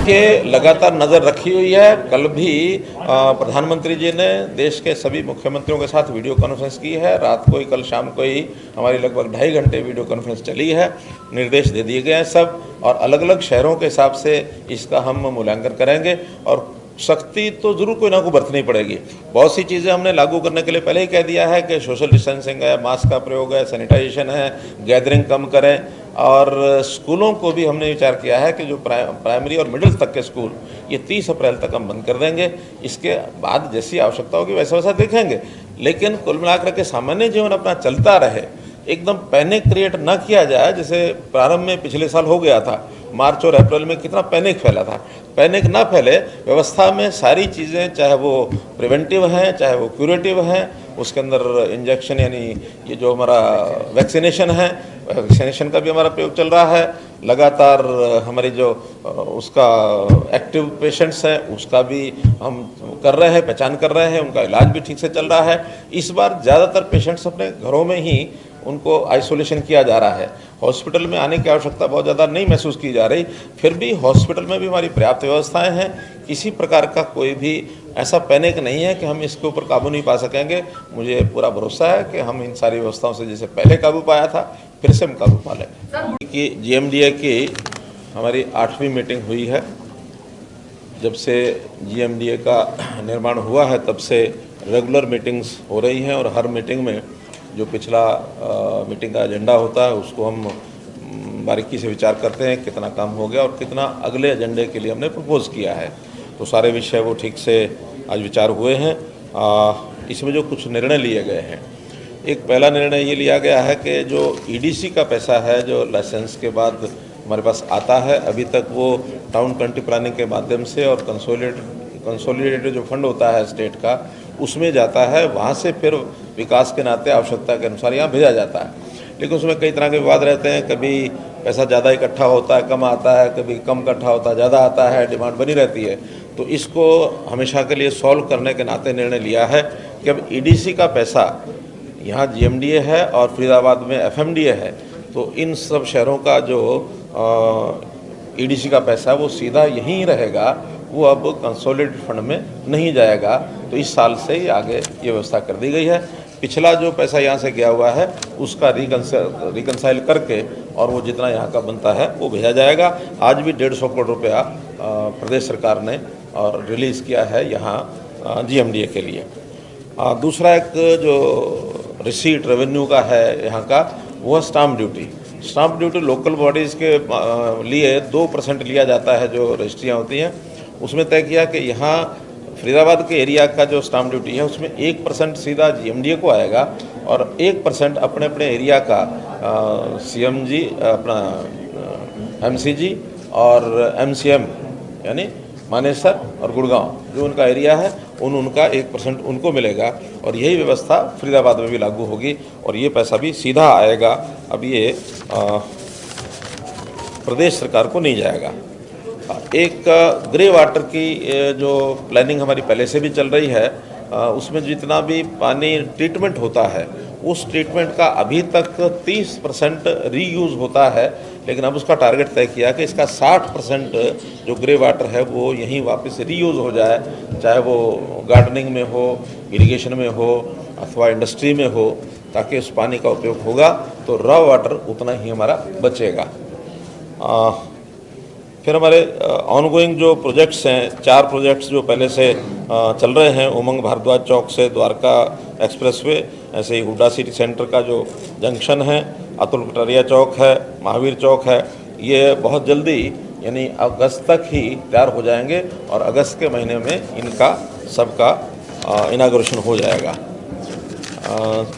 के लगातार नज़र रखी हुई है। कल भी प्रधानमंत्री जी ने देश के सभी मुख्यमंत्रियों के साथ वीडियो कॉन्फ्रेंस की है। रात को ही, कल शाम को ही हमारी लगभग 2.5 घंटे वीडियो कॉन्फ्रेंस चली है। निर्देश दे दिए गए हैं सब, और अलग अलग शहरों के हिसाब से इसका हम मूल्यांकन करेंगे और सख्ती तो ज़रूर कोई ना कोई बरतनी पड़ेगी। बहुत सी चीज़ें हमने लागू करने के लिए पहले ही कह दिया है कि सोशल डिस्टेंसिंग है, मास्क का प्रयोग है, सैनिटाइजेशन है, गैदरिंग कम करें। और स्कूलों को भी हमने विचार किया है कि जो प्राइमरी और मिडिल तक के स्कूल, ये 30 अप्रैल तक हम बंद कर देंगे। इसके बाद जैसी आवश्यकता होगी वैसा वैसा देखेंगे, लेकिन कुल मिलाकर के सामान्य जीवन अपना चलता रहे, एकदम पैनिक क्रिएट ना किया जाए। जैसे प्रारंभ में पिछले साल हो गया था, मार्च और अप्रैल में कितना पैनिक फैला था। पैनिक ना फैले, व्यवस्था में सारी चीज़ें, चाहे वो प्रिवेंटिव हैं चाहे वो क्यूरेटिव हैं, उसके अंदर इंजेक्शन यानी ये जो हमारा वैक्सीनेशन है, वैक्सीनेशन का भी हमारा प्रयोग चल रहा है। लगातार हमारी जो उसका एक्टिव पेशेंट्स हैं उसका भी हम कर रहे हैं, पहचान कर रहे हैं, उनका इलाज भी ठीक से चल रहा है। इस बार ज़्यादातर पेशेंट्स अपने घरों में ही उनको आइसोलेशन किया जा रहा है। हॉस्पिटल में आने की आवश्यकता बहुत ज़्यादा नहीं महसूस की जा रही। फिर भी हॉस्पिटल में भी हमारी पर्याप्त व्यवस्थाएं हैं। किसी प्रकार का कोई भी ऐसा पैनिक नहीं है कि हम इसके ऊपर काबू नहीं पा सकेंगे। मुझे पूरा भरोसा है कि हम इन सारी व्यवस्थाओं से जैसे पहले काबू पाया था, फिर से हम काबू पा लेंगे। कि GMDA की हमारी 8वीं मीटिंग हुई है। जब से GMDA का निर्माण हुआ है तब से रेगुलर मीटिंग्स हो रही हैं, और हर मीटिंग में जो पिछला मीटिंग का एजेंडा होता है उसको हम बारीकी से विचार करते हैं, कितना काम हो गया और कितना अगले एजेंडे के लिए हमने प्रपोज किया है। तो सारे विषय वो ठीक से आज विचार हुए हैं। इसमें जो कुछ निर्णय लिए गए हैं, एक पहला निर्णय ये लिया गया है कि जो EDC का पैसा है जो लाइसेंस के बाद हमारे पास आता है, अभी तक वो टाउन कंट्री प्लानिंग के माध्यम से और कंसोलिडेटेड जो फंड होता है स्टेट का, उसमें जाता है। वहाँ से फिर विकास के नाते आवश्यकता के अनुसार यहाँ भेजा जाता है। लेकिन उसमें कई तरह के विवाद रहते हैं, कभी पैसा ज़्यादा इकट्ठा होता है, कम आता है, कभी कम इकट्ठा होता है, ज़्यादा आता है, डिमांड बनी रहती है। तो इसको हमेशा के लिए सॉल्व करने के नाते निर्णय लिया है कि अब EDC का पैसा यहाँ GMDA है और फरीदाबाद में FMDA है, तो इन सब शहरों का जो EDC का पैसा वो सीधा यहीं रहेगा, वो अब कंसोलिडेटेड फंड में नहीं जाएगा। तो इस साल से ही आगे ये व्यवस्था कर दी गई है। पिछला जो पैसा यहाँ से गया हुआ है उसका रिकंसाइल करके और वो जितना यहाँ का बनता है वो भेजा जाएगा। आज भी 150 करोड़ रुपया प्रदेश सरकार ने और रिलीज़ किया है यहाँ GMDA के लिए। दूसरा एक जो रिसीट रेवेन्यू का है यहाँ का, वो stamp duty. Stamp duty local bodies के लिए 2% लिया जाता है जो रजिस्ट्रियाँ होती हैं। उसमें तय किया कि यहाँ फरीदाबाद के एरिया का जो स्टाम्प ड्यूटी है उसमें 1% सीधा GMDA को आएगा और 1% अपने अपने एरिया का CMG, अपना MCG और MCM यानी मानेसर और गुड़गांव जो उनका एरिया है उनका 1% उनको मिलेगा। और यही व्यवस्था फरीदाबाद में भी लागू होगी और ये पैसा भी सीधा आएगा। अब ये प्रदेश सरकार को नहीं जाएगा। एक ग्रे वाटर की जो प्लानिंग हमारी पहले से भी चल रही है, उसमें जितना भी पानी ट्रीटमेंट होता है उस ट्रीटमेंट का अभी तक 30% रीयूज़ होता है, लेकिन अब उसका टारगेट तय किया कि इसका 60% जो ग्रे वाटर है वो यहीं वापस रीयूज़ हो जाए, चाहे वो गार्डनिंग में हो, इरिगेशन में हो अथवा इंडस्ट्री में हो, ताकि उस पानी का उपयोग होगा तो रॉ वाटर उतना ही हमारा बचेगा। फिर हमारे ऑनगोइंग जो प्रोजेक्ट्स हैं, 4 प्रोजेक्ट्स जो पहले से चल रहे हैं, उमंग भारद्वाज चौक से द्वारका एक्सप्रेसवे, ऐसे ही हुड्डा सिटी सेंटर का जो जंक्शन है, अतुल कटारिया चौक है, महावीर चौक है, ये बहुत जल्दी यानी अगस्त तक ही तैयार हो जाएंगे और अगस्त के महीने में इनका सबका इनाग्रेशन हो जाएगा।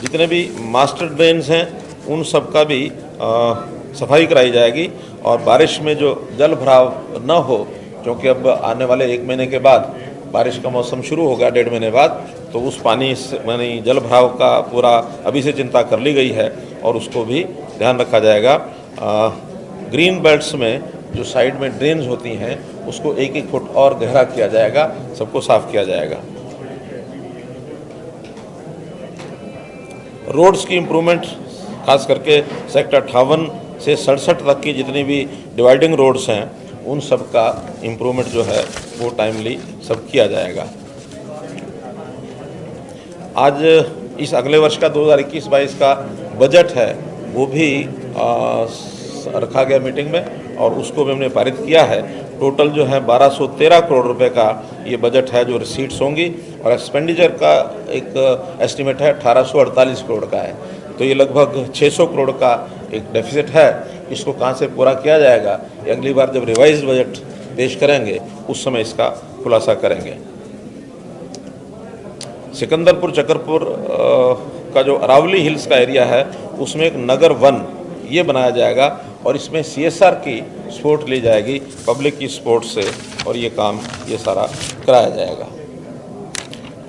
जितने भी मास्टर ड्रेन्स हैं उन सब का भी सफाई कराई जाएगी और बारिश में जो जल भराव न हो, क्योंकि अब आने वाले 1 महीने के बाद बारिश का मौसम शुरू होगा, 1.5 महीने बाद, तो उस पानी यानी जल भराव का पूरा अभी से चिंता कर ली गई है और उसको भी ध्यान रखा जाएगा। ग्रीन बेल्ट्स में जो साइड में ड्रेन्स होती हैं उसको 1-1 फुट और गहरा किया जाएगा, सबको साफ किया जाएगा। रोड्स की इम्प्रूवमेंट खास करके सेक्टर 58 से 67 तक की जितनी भी डिवाइडिंग रोड्स हैं उन सब का इम्प्रूवमेंट जो है वो टाइमली सब किया जाएगा। आज इस अगले वर्ष का 2021-22 का बजट है वो भी रखा गया मीटिंग में और उसको भी हमने पारित किया है। टोटल जो है 1213 करोड़ रुपए का ये बजट है जो रिसीट्स होंगी और एक्सपेंडिचर का एक एस्टिमेट है 1848 करोड़ का है। तो ये लगभग 600 करोड़ का एक डेफिसिट है। इसको कहाँ से पूरा किया जाएगा ये अगली बार जब रिवाइज्ड बजट पेश करेंगे उस समय इसका खुलासा करेंगे। सिकंदरपुर चकरपुर का जो अरावली हिल्स का एरिया है उसमें एक नगर वन ये बनाया जाएगा और इसमें CSR की सपोर्ट ली जाएगी, पब्लिक की सपोर्ट से, और ये काम ये सारा कराया जाएगा।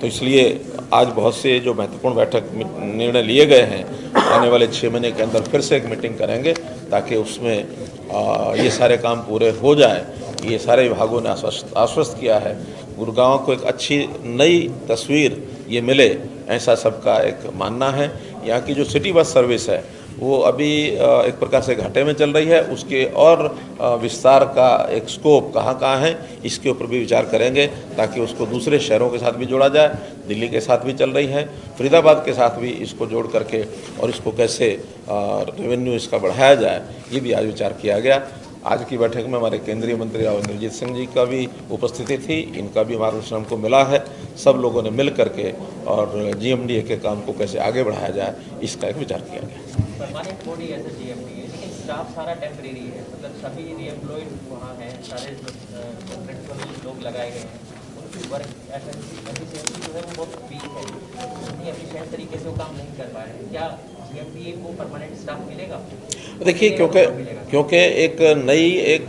तो इसलिए आज बहुत से जो महत्वपूर्ण बैठक निर्णय लिए गए हैं, आने वाले 6 महीने के अंदर फिर से एक मीटिंग करेंगे ताकि उसमें ये सारे काम पूरे हो जाए। ये सारे विभागों ने आश्वस्त किया है, गुड़गांव को एक अच्छी नई तस्वीर ये मिले, ऐसा सबका एक मानना है। यहाँ की जो सिटी बस सर्विस है वो अभी एक प्रकार से घाटे में चल रही है, उसके और विस्तार का एक स्कोप कहाँ कहाँ है इसके ऊपर भी विचार करेंगे ताकि उसको दूसरे शहरों के साथ भी जोड़ा जाए। दिल्ली के साथ भी चल रही है, फरीदाबाद के साथ भी इसको जोड़ करके और इसको कैसे रेवेन्यू इसका बढ़ाया जाए ये भी आज विचार किया गया। आज की बैठक में हमारे केंद्रीय मंत्री राव इंद्रजीत सिंह जी का भी उपस्थिति थी, इनका भी मार्गदर्शन हमको मिला है। सब लोगों ने मिल करके और GMDA के काम को कैसे आगे बढ़ाया जाए इसका एक विचार किया गया। परमानेंट बॉडी है GMDA, लेकिन स्टाफ सारा टेम्परेरी है, मतलब सभी रीएम्प्लॉयड वहाँ हैं, सारे कॉन्ट्रैक्चुअल लोग लगाए गए हैं, उनकी वर्क एफिशिएंसी जो है वो बहुत वीक है, इतनी एफिशिएंट तरीके से वो काम नहीं कर पा रहे हैं। क्या GMDA को परमानेंट स्टाफ मिलेगा? देखिए, क्योंकि एक नई एक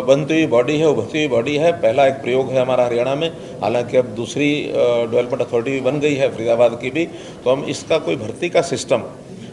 बनती हुई बॉडी है, उभरती हुई बॉडी है। पहला एक प्रयोग है हमारा हरियाणा में, हालांकि अब दूसरी डेवलपमेंट अथॉरिटी भी बन गई है फरीदाबाद की भी, तो हम इसका कोई भर्ती का सिस्टम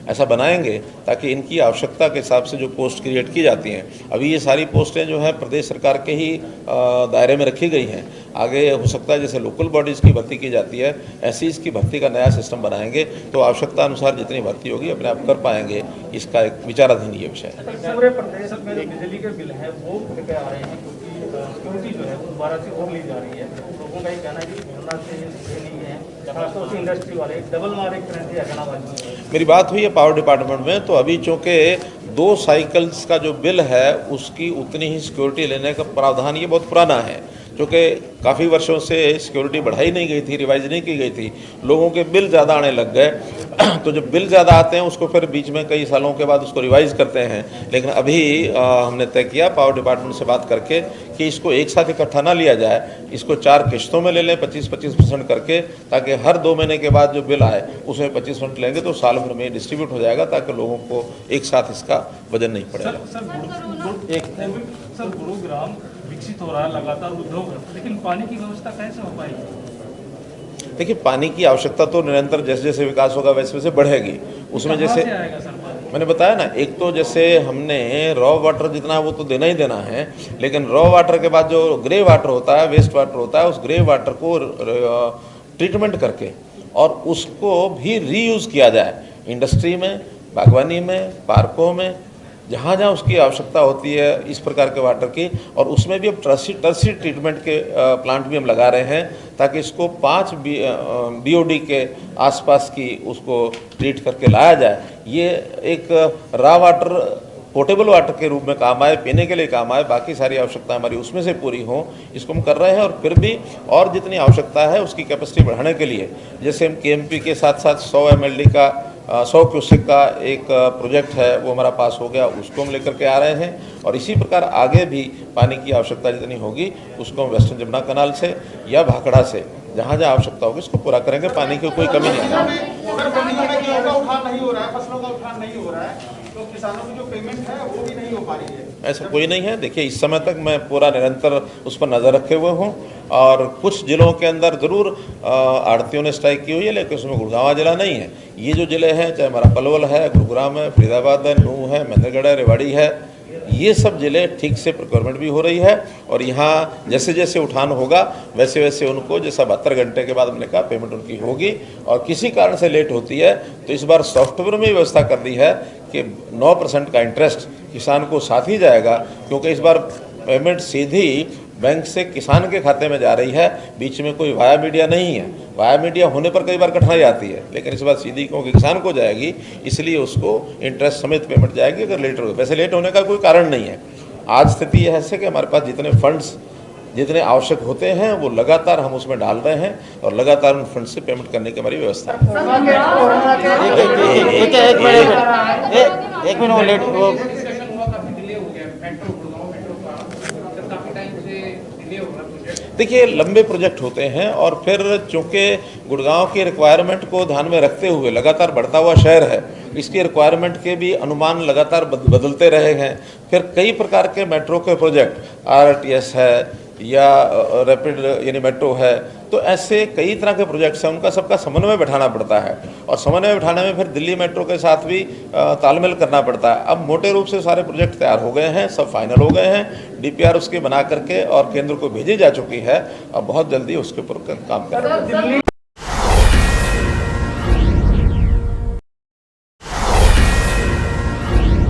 ऐसा बनाएंगे ताकि इनकी आवश्यकता के हिसाब से जो पोस्ट क्रिएट की जाती हैं, अभी ये सारी पोस्टें जो हैं प्रदेश सरकार के ही दायरे में रखी गई हैं। आगे हो सकता है जैसे लोकल बॉडीज़ की भर्ती की जाती है ऐसी इसकी भर्ती का नया सिस्टम बनाएंगे तो आवश्यकता अनुसार जितनी भर्ती होगी अपने आप कर पाएंगे। इसका एक विचाराधीन ये विषय है। पूरे प्रदेश में जो बिजली के बिल हैं वो बढ़ आ रहे हैं क्योंकि सिक्योरिटी जो है वो दोबारा से और ली जा रही है। लोगों का ये कहना है कि कोरोना से नहीं है, खासतौर से इंडस्ट्री वाले डबल मारे करेंगे अगनाबाजी। मेरी बात हुई है पावर डिपार्टमेंट में, तो अभी चूँकि 2 साइकिल्स का जो बिल है उसकी उतनी ही सिक्योरिटी लेने का प्रावधान ये बहुत पुराना है, क्योंकि काफ़ी वर्षों से सिक्योरिटी बढ़ाई नहीं गई थी, रिवाइज नहीं की गई थी, लोगों के बिल ज़्यादा आने लग गए। तो जब बिल ज़्यादा आते हैं उसको फिर बीच में कई सालों के बाद उसको रिवाइज करते हैं। लेकिन अभी हमने तय किया पावर डिपार्टमेंट से बात करके कि इसको एक साथ इकट्ठा ना लिया जाए, इसको 4 किश्तों में ले लें 25-25% करके, ताकि हर 2 महीने के बाद जो बिल आए उसमें 25% लेंगे तो साल भर में डिस्ट्रीब्यूट हो जाएगा ताकि लोगों को एक साथ इसका वजन नहीं पड़ेगा। सर गुरुग्राम विकसित हो रहा है लगातार उद्योग, लेकिन पानी की व्यवस्था कैसे हो पाएगी? देखिए, पानी की आवश्यकता तो निरंतर जैसे जैसे विकास होगा वैसे वैसे बढ़ेगी। उसमें जैसे मैंने बताया ना, एक तो जैसे हमने रॉ वाटर जितना वो तो देना ही देना है, लेकिन रॉ वाटर के बाद जो ग्रे वाटर होता है, वेस्ट वाटर होता है, उस ग्रे वाटर को ट्रीटमेंट करके और उसको भी रीयूज़ किया जाए इंडस्ट्री में, बागवानी में, पार्कों में, जहाँ जहाँ उसकी आवश्यकता होती है इस प्रकार के वाटर की। और उसमें भी अब टर्सरी ट्रीटमेंट के प्लांट भी हम लगा रहे हैं ताकि इसको 5 BOD के आसपास की उसको ट्रीट करके लाया जाए। ये एक रॉ वाटर पोर्टेबल वाटर के रूप में काम आए, पीने के लिए काम आए, बाकी सारी आवश्यकता हमारी उसमें से पूरी हो, इसको हम कर रहे हैं। और फिर भी और जितनी आवश्यकता है उसकी कैपेसिटी बढ़ाने के लिए जैसे हम KMP के साथ साथ 100 MLD का 100 क्यूसेक का एक प्रोजेक्ट है वो हमारा पास हो गया, उसको हम लेकर के आ रहे हैं। और इसी प्रकार आगे भी पानी की आवश्यकता जितनी होगी उसको हम वेस्टर्न जमुना कनाल से या भाखड़ा से जहाँ जहाँ आवश्यकता होगी इसको पूरा करेंगे। पानी की कोई कमी नहीं है। तो किसानों की जो पेमेंट है वो भी नहीं हो पा रही है। ऐसा कोई नहीं है। देखिए, इस समय तक मैं पूरा निरंतर उस पर नज़र रखे हुए हूँ और कुछ जिलों के अंदर ज़रूर आड़तियों ने स्ट्राइक की हुई है, लेकिन उसमें गुड़गांव जिला नहीं है। ये जो ज़िले हैं, चाहे हमारा पलवल है, गुरुग्राम है, फरीदाबाद है, नूह है, महेंद्रगढ़ है, रेवाड़ी है, ये सब ज़िले ठीक से प्रोक्योरमेंट भी हो रही है। और यहाँ जैसे जैसे उठान होगा वैसे वैसे उनको जैसा 72 घंटे के बाद हमने कहा पेमेंट उनकी होगी। और किसी कारण से लेट होती है तो इस बार सॉफ्टवेयर में व्यवस्था कर दी है कि 9% का इंटरेस्ट किसान को साथ ही जाएगा, क्योंकि इस बार पेमेंट सीधी बैंक से किसान के खाते में जा रही है, बीच में कोई वाया मीडिया नहीं है। वाया मीडिया होने पर कई बार कठिनाई आती है, लेकिन इस बार सीधी क्योंकि किसान को जाएगी इसलिए उसको इंटरेस्ट समेत पेमेंट जाएगी। अगर लेट हो, वैसे लेट होने का कोई कारण नहीं है। आज स्थिति यह है कि हमारे पास जितने फंड्स जितने आवश्यक होते हैं वो लगातार हम उसमें डाल रहे हैं और लगातार उन फंड से पेमेंट करने की हमारी व्यवस्था है। एक मिनट वो लेट वो देखिए, लंबे प्रोजेक्ट होते हैं और फिर चूंकि गुड़गांव की रिक्वायरमेंट को ध्यान में रखते हुए लगातार बढ़ता हुआ शहर है, इसकी रिक्वायरमेंट के भी अनुमान लगातार बदलते रहे हैं। फिर कई प्रकार के मेट्रो के प्रोजेक्ट RRTS है या रैपिड यानी मेट्रो है, तो ऐसे कई तरह के प्रोजेक्ट्स हैं, उनका सबका समन्वय बैठाना पड़ता है और समन्वय बैठाने में फिर दिल्ली मेट्रो के साथ भी तालमेल करना पड़ता है। अब मोटे रूप से सारे प्रोजेक्ट तैयार हो गए हैं, सब फाइनल हो गए हैं, DPR उसके बना करके और केंद्र को भेजी जा चुकी है। अब बहुत जल्दी उसके ऊपर काम करेंगे।